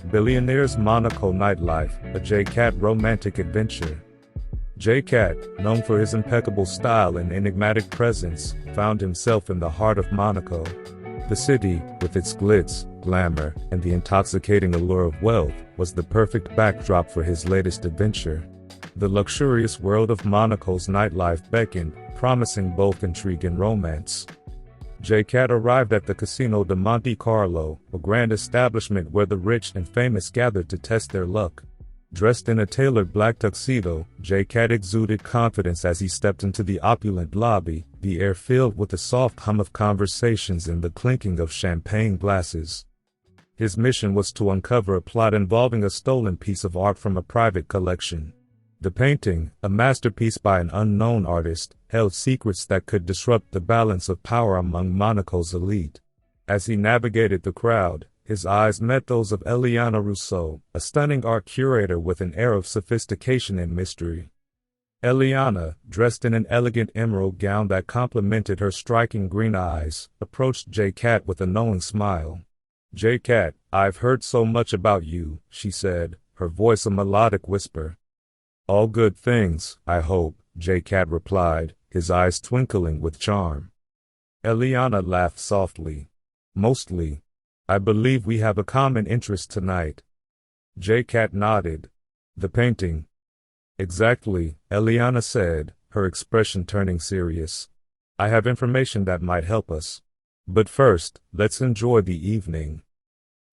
Billionaires Monaco Nightlife, a J-Cat romantic adventure. J-Cat, known for his impeccable style and enigmatic presence, found himself in the heart of Monaco. The city, with its glitz, glamour, and the intoxicating allure of wealth, was the perfect backdrop for his latest adventure. The luxurious world of Monaco's nightlife beckoned, promising both intrigue and romance. J-Cat arrived at the Casino de Monte-Carlo, a grand establishment where the rich and famous gathered to test their luck. Dressed in a tailored black tuxedo, J-Cat exuded confidence as he stepped into the opulent lobby, the air filled with the soft hum of conversations and the clinking of champagne glasses. His mission was to uncover a plot involving a stolen piece of art from a private collection. The painting, a masterpiece by an unknown artist, held secrets that could disrupt the balance of power among Monaco's elite. As he navigated the crowd, his eyes met those of Eliana Rousseau, a stunning art curator with an air of sophistication and mystery. Eliana, dressed in an elegant emerald gown that complemented her striking green eyes, approached J-Cat with a knowing smile. "J-Cat, I've heard so much about you," she said, her voice a melodic whisper. "All good things, I hope," J-Cat replied, his eyes twinkling with charm. Eliana laughed softly. "Mostly. I believe we have a common interest tonight." J-Cat nodded. "The painting." "Exactly," Eliana said, her expression turning serious. "I have information that might help us. But first, let's enjoy the evening."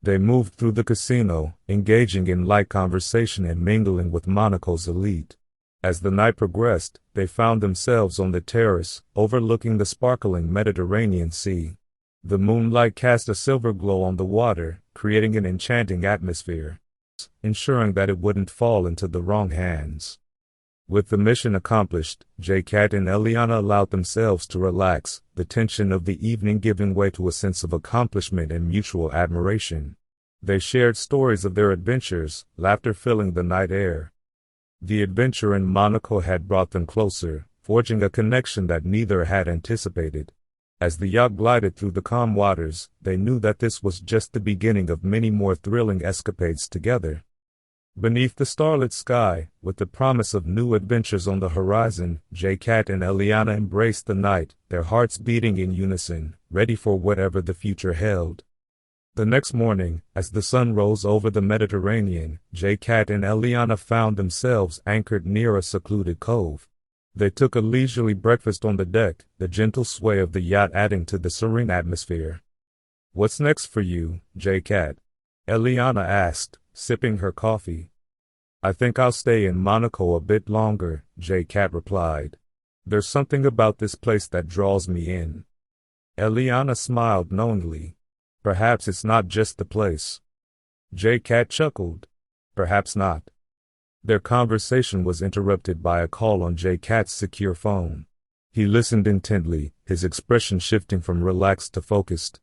They moved through the casino, engaging in light conversation and mingling with Monaco's elite. As the night progressed, they found themselves on the terrace, overlooking the sparkling Mediterranean Sea. The moonlight cast a silver glow on the water, creating an enchanting atmosphere, ensuring that it wouldn't fall into the wrong hands. With the mission accomplished, J-Cat and Eliana allowed themselves to relax, the tension of the evening giving way to a sense of accomplishment and mutual admiration. They shared stories of their adventures, laughter filling the night air. The adventure in Monaco had brought them closer, forging a connection that neither had anticipated. As the yacht glided through the calm waters, they knew that this was just the beginning of many more thrilling escapades together. Beneath the starlit sky, with the promise of new adventures on the horizon, J-Cat and Eliana embraced the night, their hearts beating in unison, ready for whatever the future held. The next morning, as the sun rose over the Mediterranean, J-Cat and Eliana found themselves anchored near a secluded cove. They took a leisurely breakfast on the deck, the gentle sway of the yacht adding to the serene atmosphere. "What's next for you, J-Cat?" Eliana asked, sipping her coffee. "I think I'll stay in Monaco a bit longer," J-Cat replied. "There's something about this place that draws me in." Eliana smiled knowingly. "Perhaps it's not just the place." J-Cat chuckled. "Perhaps not." Their conversation was interrupted by a call on J-Cat's secure phone. He listened intently, his expression shifting from relaxed to focused.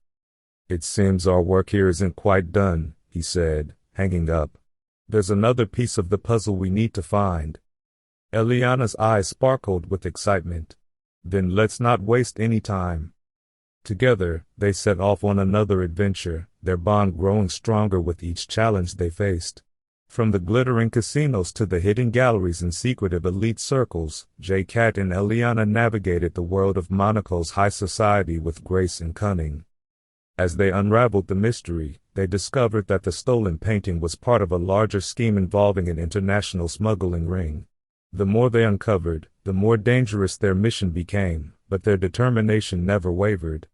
"It seems our work here isn't quite done," he said, hanging up. "There's another piece of the puzzle we need to find." Eliana's eyes sparkled with excitement. "Then let's not waste any time." Together, they set off on another adventure, their bond growing stronger with each challenge they faced. From the glittering casinos to the hidden galleries and secretive elite circles, J-Cat and Eliana navigated the world of Monaco's high society with grace and cunning. As they unraveled the mystery, they discovered that the stolen painting was part of a larger scheme involving an international smuggling ring. The more they uncovered, the more dangerous their mission became, but their determination never wavered.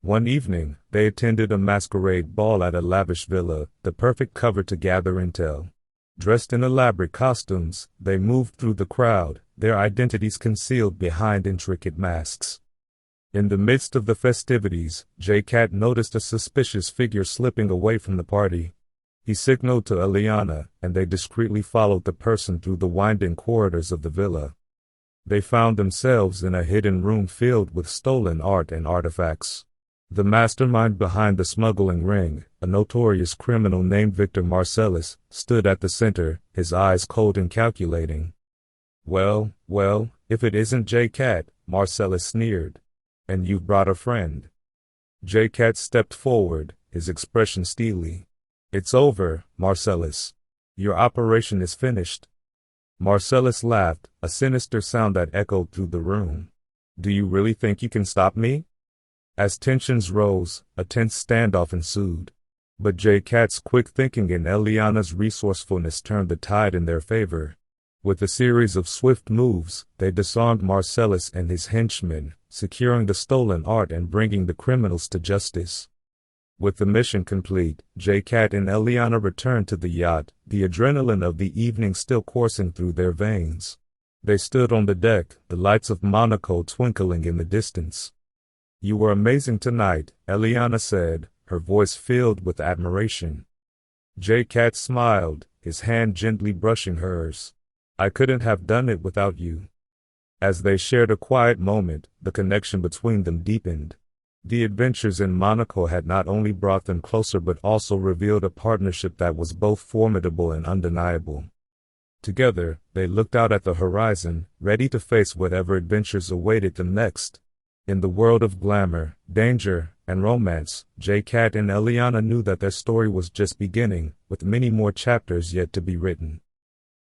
One evening, they attended a masquerade ball at a lavish villa, the perfect cover to gather intel. Dressed in elaborate costumes, they moved through the crowd, their identities concealed behind intricate masks. In the midst of the festivities, J-Cat noticed a suspicious figure slipping away from the party. He signaled to Eliana, and they discreetly followed the person through the winding corridors of the villa. They found themselves in a hidden room filled with stolen art and artifacts. The mastermind behind the smuggling ring, a notorious criminal named Victor Marcellus, stood at the center, his eyes cold and calculating. Well, if it isn't J-Cat, Marcellus sneered. And you've brought a friend. J-Cat stepped forward, his expression steely. It's over, Marcellus. Your operation is finished. Marcellus laughed, a sinister sound that echoed through the room. Do you really think you can stop me? As tensions rose, a tense standoff ensued. But J-Cat's quick thinking and Eliana's resourcefulness turned the tide in their favor. With a series of swift moves, they disarmed Marcellus and his henchmen, securing the stolen art and bringing the criminals to justice. With the mission complete, J-Cat and Eliana returned to the yacht, the adrenaline of the evening still coursing through their veins. They stood on the deck, the lights of Monaco twinkling in the distance. You were amazing tonight, Eliana said, her voice filled with admiration. J-Cat smiled, his hand gently brushing hers. I couldn't have done it without you. As they shared a quiet moment, the connection between them deepened. The adventures in Monaco had not only brought them closer but also revealed a partnership that was both formidable and undeniable. Together, they looked out at the horizon, ready to face whatever adventures awaited them next. In the world of glamour, danger, and romance, J-Cat and Eliana knew that their story was just beginning, with many more chapters yet to be written.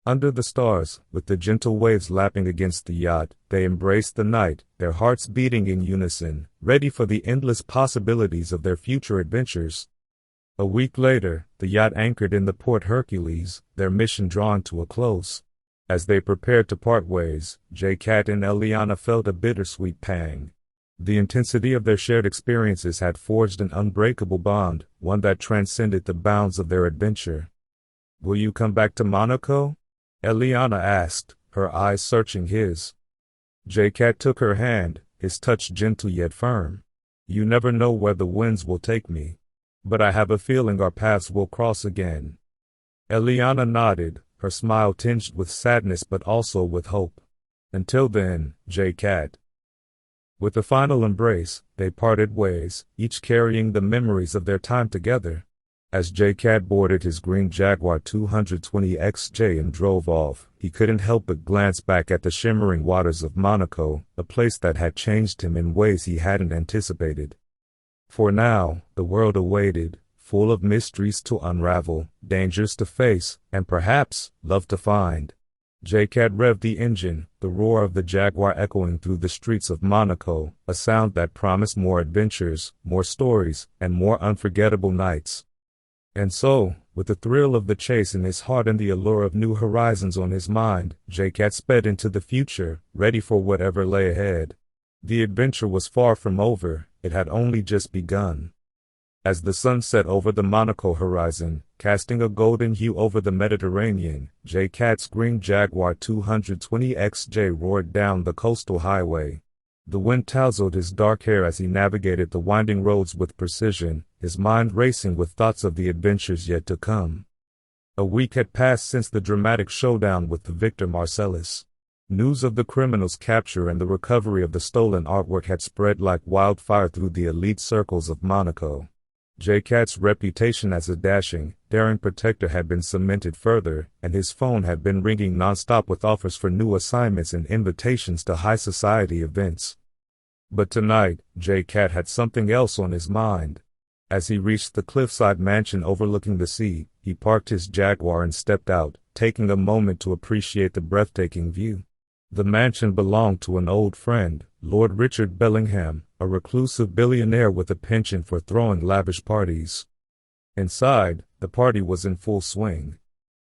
Under the stars, with the gentle waves lapping against the yacht, they embraced the night, their hearts beating in unison, ready for the endless possibilities of their future adventures. A week later, the yacht anchored in the Port Hercules, their mission drawing to a close. As they prepared to part ways, J-Cat and Eliana felt a bittersweet pang. The intensity of their shared experiences had forged an unbreakable bond, one that transcended the bounds of their adventure. Will you come back to Monaco? Eliana asked, her eyes searching his. J-Cat took her hand, his touch gentle yet firm. You never know where the winds will take me. But I have a feeling our paths will cross again. Eliana nodded, her smile tinged with sadness but also with hope. Until then, J-Cat. With a final embrace, they parted ways, each carrying the memories of their time together. As J-Cat boarded his green Jaguar 220XJ and drove off, he couldn't help but glance back at the shimmering waters of Monaco, a place that had changed him in ways he hadn't anticipated. For now, the world awaited, full of mysteries to unravel, dangers to face, and perhaps, love to find. J-Cat revved the engine, the roar of the Jaguar echoing through the streets of Monaco, a sound that promised more adventures, more stories, and more unforgettable nights. And so, with the thrill of the chase in his heart and the allure of new horizons on his mind, J-Cat sped into the future, ready for whatever lay ahead. The adventure was far from over, it had only just begun. As the sun set over the Monaco horizon, casting a golden hue over the Mediterranean, J-Cat's green Jaguar 220XJ roared down the coastal highway. The wind tousled his dark hair as he navigated the winding roads with precision, his mind racing with thoughts of the adventures yet to come. A week had passed since the dramatic showdown with the Victor Marcellus. News of the criminal's capture and the recovery of the stolen artwork had spread like wildfire through the elite circles of Monaco. J-Cat's reputation as a dashing, daring protector had been cemented further, and his phone had been ringing nonstop with offers for new assignments and invitations to high society events. But tonight, J-Cat had something else on his mind. As he reached the cliffside mansion overlooking the sea, he parked his Jaguar and stepped out, taking a moment to appreciate the breathtaking view. The mansion belonged to an old friend, Lord Richard Bellingham, a reclusive billionaire with a penchant for throwing lavish parties. Inside, the party was in full swing.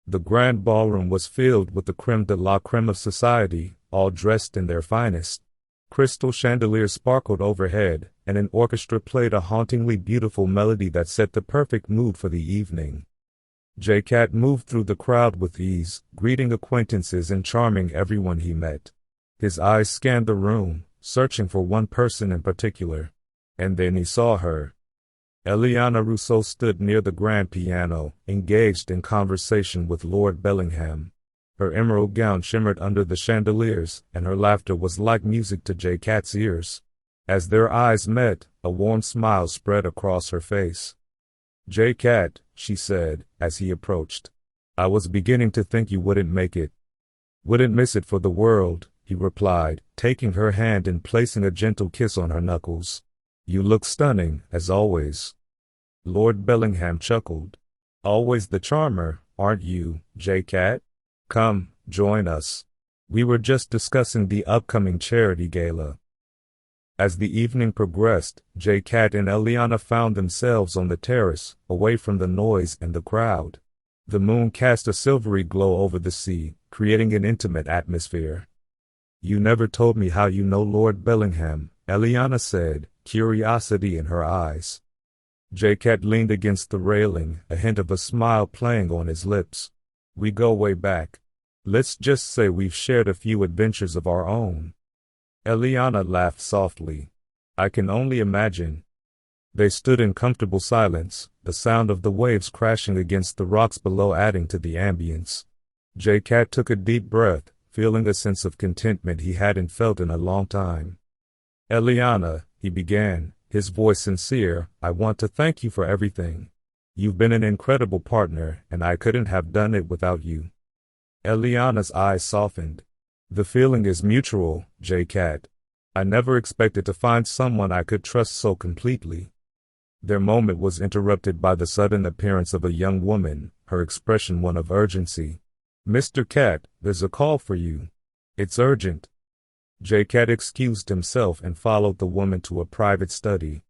The grand ballroom was filled with the creme de la creme of society, all dressed in their finest. Crystal chandeliers sparkled overhead, and an orchestra played a hauntingly beautiful melody that set the perfect mood for the evening. J-Cat moved through the crowd with ease, greeting acquaintances and charming everyone he met. His eyes scanned the room, searching for one person in particular. And then he saw her. Eliana Rousseau stood near the grand piano, engaged in conversation with Lord Bellingham. Her emerald gown shimmered under the chandeliers, and her laughter was like music to J-Cat's ears. As their eyes met, a warm smile spread across her face. "J-Cat," she said, as he approached. "I was beginning to think you wouldn't make it." "Wouldn't miss it for the world," he replied, taking her hand and placing a gentle kiss on her knuckles. "You look stunning, as always." Lord Bellingham chuckled. "Always the charmer, aren't you, J-Cat? Come, join us. We were just discussing the upcoming charity gala." As the evening progressed, J-Cat and Eliana found themselves on the terrace, away from the noise and the crowd. The moon cast a silvery glow over the sea, creating an intimate atmosphere. "You never told me how you know Lord Bellingham," Eliana said, curiosity in her eyes. J-Cat leaned against the railing, a hint of a smile playing on his lips. "We go way back. Let's just say we've shared a few adventures of our own." Eliana laughed softly. "I can only imagine." They stood in comfortable silence, the sound of the waves crashing against the rocks below adding to the ambience. J-Cat took a deep breath, feeling a sense of contentment he hadn't felt in a long time. "Eliana," he began, his voice sincere, "I want to thank you for everything. You've been an incredible partner, and I couldn't have done it without you." Eliana's eyes softened. "The feeling is mutual, J-Cat. I never expected to find someone I could trust so completely." Their moment was interrupted by the sudden appearance of a young woman, her expression one of urgency. "Mr. Cat, there's a call for you. It's urgent." J-Cat excused himself and followed the woman to a private study.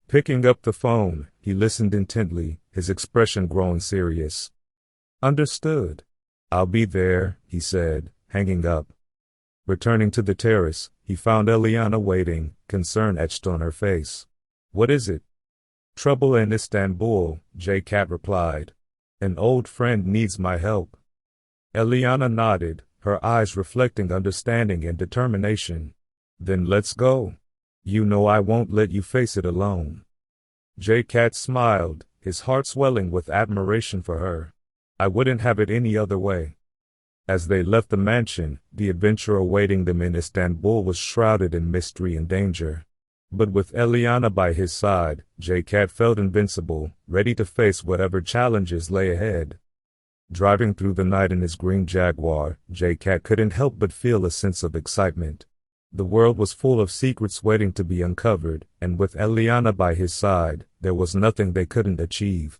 Picking up the phone, he listened intently, his expression growing serious. "Understood. I'll be there," he said, hanging up. Returning to the terrace, he found Eliana waiting, concern etched on her face. "What is it?" "Trouble in Istanbul," J-Cat replied. "An old friend needs my help." Eliana nodded, her eyes reflecting understanding and determination. "Then let's go. You know I won't let you face it alone." J-Cat smiled, his heart swelling with admiration for her. "I wouldn't have it any other way." As they left the mansion, the adventure awaiting them in Istanbul was shrouded in mystery and danger. But with Eliana by his side, J-Cat felt invincible, ready to face whatever challenges lay ahead. Driving through the night in his green Jaguar, J-Cat couldn't help but feel a sense of excitement. The world was full of secrets waiting to be uncovered, and with Eliana by his side, there was nothing they couldn't achieve.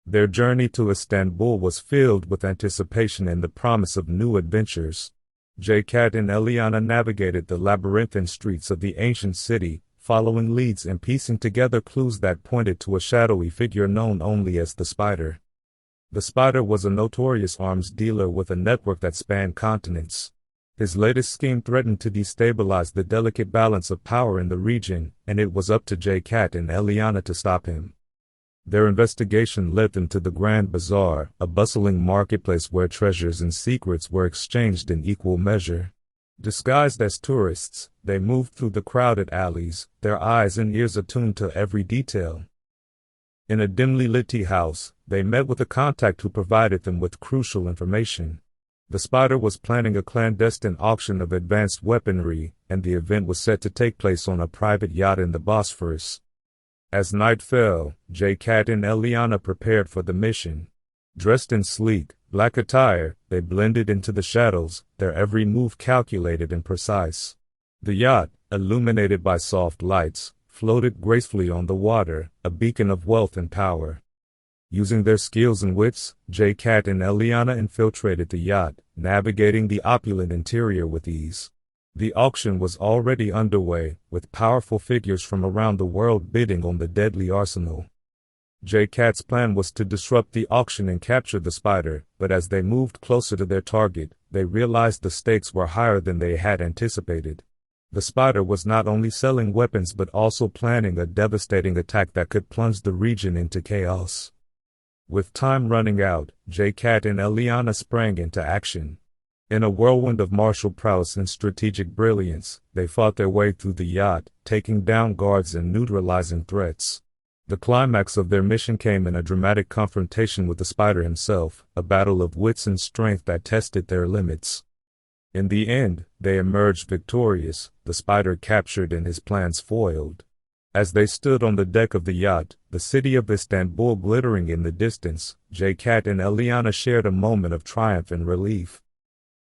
Their journey to Istanbul was filled with anticipation and the promise of new adventures. J-Cat and Eliana navigated the labyrinthine streets of the ancient city, following leads and piecing together clues that pointed to a shadowy figure known only as the Spider. The Spider was a notorious arms dealer with a network that spanned continents. His latest scheme threatened to destabilize the delicate balance of power in the region, and it was up to J-Cat and Eliana to stop him. Their investigation led them to the Grand Bazaar, a bustling marketplace where treasures and secrets were exchanged in equal measure. Disguised as tourists, they moved through the crowded alleys, their eyes and ears attuned to every detail. In a dimly lit tea house, they met with a contact who provided them with crucial information. The Spider was planning a clandestine auction of advanced weaponry, and the event was set to take place on a private yacht in the Bosphorus. As night fell, J-Cat and Eliana prepared for the mission. Dressed in sleek, black attire, they blended into the shadows, their every move calculated and precise. The yacht, illuminated by soft lights, floated gracefully on the water, a beacon of wealth and power. Using their skills and wits, J-Cat and Eliana infiltrated the yacht, navigating the opulent interior with ease. The auction was already underway, with powerful figures from around the world bidding on the deadly arsenal. J-Cat's plan was to disrupt the auction and capture the Spider, but as they moved closer to their target, they realized the stakes were higher than they had anticipated. The spider was not only selling weapons but also planning a devastating attack that could plunge the region into chaos. With time running out, J-Cat and Eliana sprang into action. In a whirlwind of martial prowess and strategic brilliance, they fought their way through the yacht, taking down guards and neutralizing threats. The climax of their mission came in a dramatic confrontation with the spider himself, a battle of wits and strength that tested their limits. In the end, they emerged victorious, the spider captured and his plans foiled. As they stood on the deck of the yacht, the city of Istanbul glittering in the distance, J-Cat and Eliana shared a moment of triumph and relief.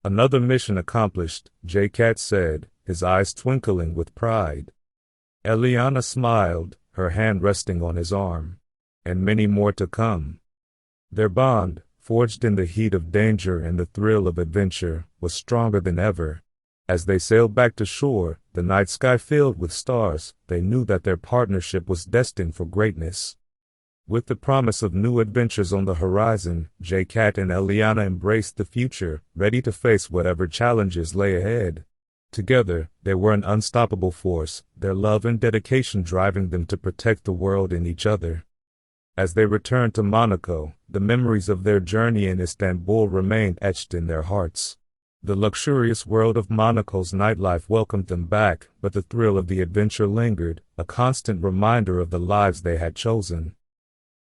Another mission accomplished, J-Cat said, his eyes twinkling with pride. Eliana smiled, her hand resting on his arm. And many more to come. Their bond, forged in the heat of danger and the thrill of adventure, was stronger than ever. As they sailed back to shore, the night sky filled with stars, they knew that their partnership was destined for greatness. With the promise of new adventures on the horizon, J-Cat and Eliana embraced the future, ready to face whatever challenges lay ahead. Together, they were an unstoppable force, their love and dedication driving them to protect the world and each other. As they returned to Monaco, the memories of their journey in Istanbul remained etched in their hearts. The luxurious world of Monaco's nightlife welcomed them back, but the thrill of the adventure lingered, a constant reminder of the lives they had chosen.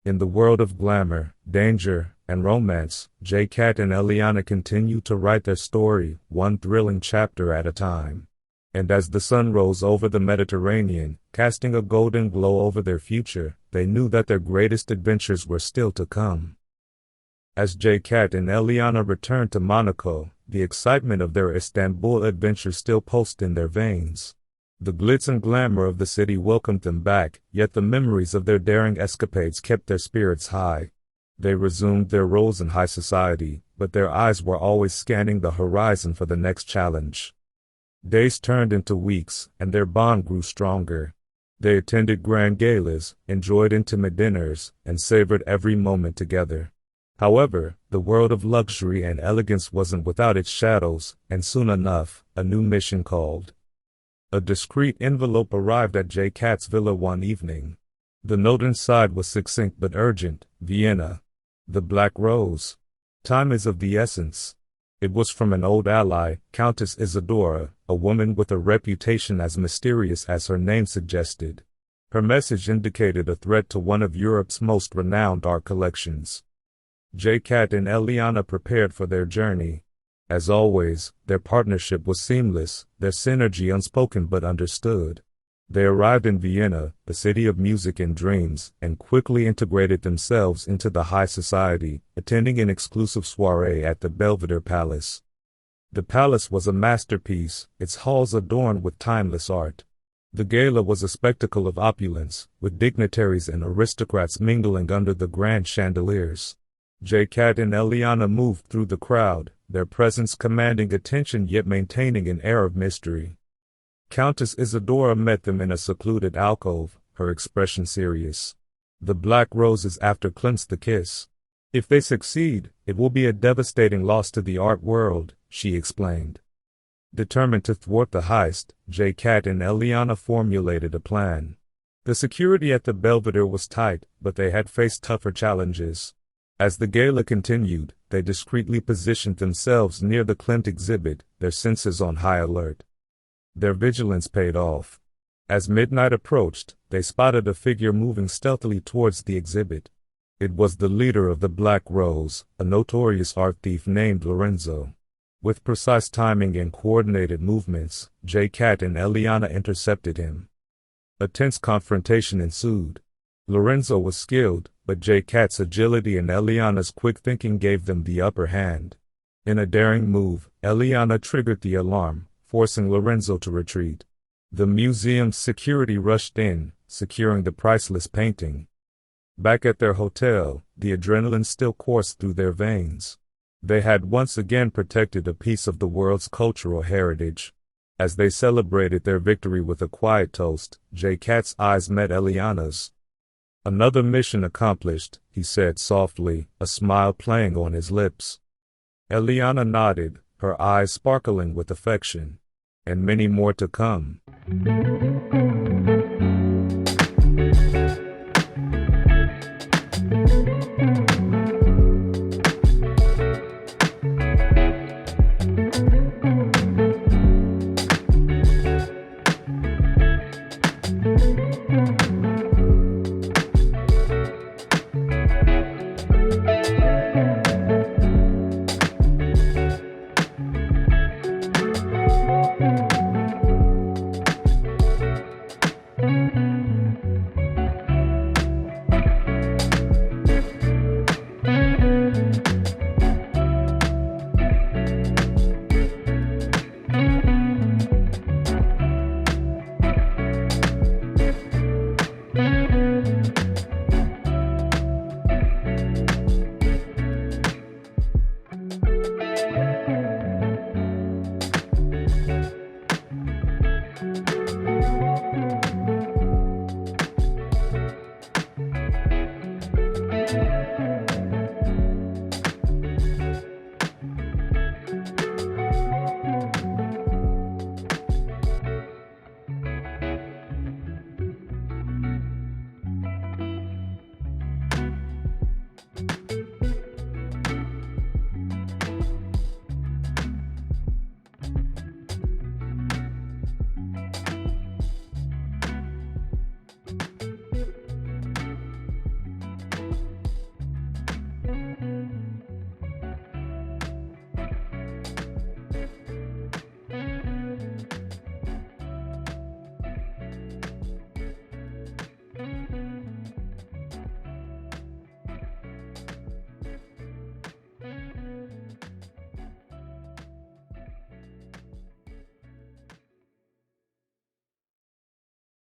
In the world of glamour, danger, and romance, J-Cat and Eliana continued to write their story, one thrilling chapter at a time. And as the sun rose over the Mediterranean, casting a golden glow over their future, they knew that their greatest adventures were still to come. As J-Cat and Eliana returned to Monaco, the excitement of their Istanbul adventure still pulsed in their veins. The glitz and glamour of the city welcomed them back, yet the memories of their daring escapades kept their spirits high. They resumed their roles in high society, but their eyes were always scanning the horizon for the next challenge. Days turned into weeks, and their bond grew stronger. They attended grand galas, enjoyed intimate dinners, and savored every moment together. However, the world of luxury and elegance wasn't without its shadows, and soon enough, a new mission called. A discreet envelope arrived at J-Cat's villa one evening. The note inside was succinct but urgent. Vienna. The Black Rose. Time is of the essence. It was from an old ally, Countess Isadora, a woman with a reputation as mysterious as her name suggested. Her message indicated a threat to one of Europe's most renowned art collections. J-Cat and Eliana prepared for their journey. As always, their partnership was seamless, their synergy unspoken but understood. They arrived in Vienna, the city of music and dreams, and quickly integrated themselves into the high society, attending an exclusive soiree at the Belvedere Palace. The palace was a masterpiece, its halls adorned with timeless art. The gala was a spectacle of opulence, with dignitaries and aristocrats mingling under the grand chandeliers. J-Cat and Eliana moved through the crowd, their presence commanding attention yet maintaining an air of mystery. Countess Isadora met them in a secluded alcove, her expression serious. The black roses after cleanse the kiss. If they succeed, it will be a devastating loss to the art world, she explained. Determined to thwart the heist, J-Cat and Eliana formulated a plan. The security at the Belvedere was tight, but they had faced tougher challenges. As the gala continued, they discreetly positioned themselves near the Klimt exhibit, their senses on high alert. Their vigilance paid off. As midnight approached, they spotted a figure moving stealthily towards the exhibit. It was the leader of the Black Rose, a notorious art thief named Lorenzo. With precise timing and coordinated movements, J-Cat and Eliana intercepted him. A tense confrontation ensued. Lorenzo was skilled, but J-Cat's agility and Eliana's quick thinking gave them the upper hand. In a daring move, Eliana triggered the alarm, forcing Lorenzo to retreat. The museum's security rushed in, securing the priceless painting. Back at their hotel, the adrenaline still coursed through their veins. They had once again protected a piece of the world's cultural heritage. As they celebrated their victory with a quiet toast, J-Cat's eyes met Eliana's. "Another mission accomplished," he said softly, a smile playing on his lips. Eliana nodded, her eyes sparkling with affection. and many more to come.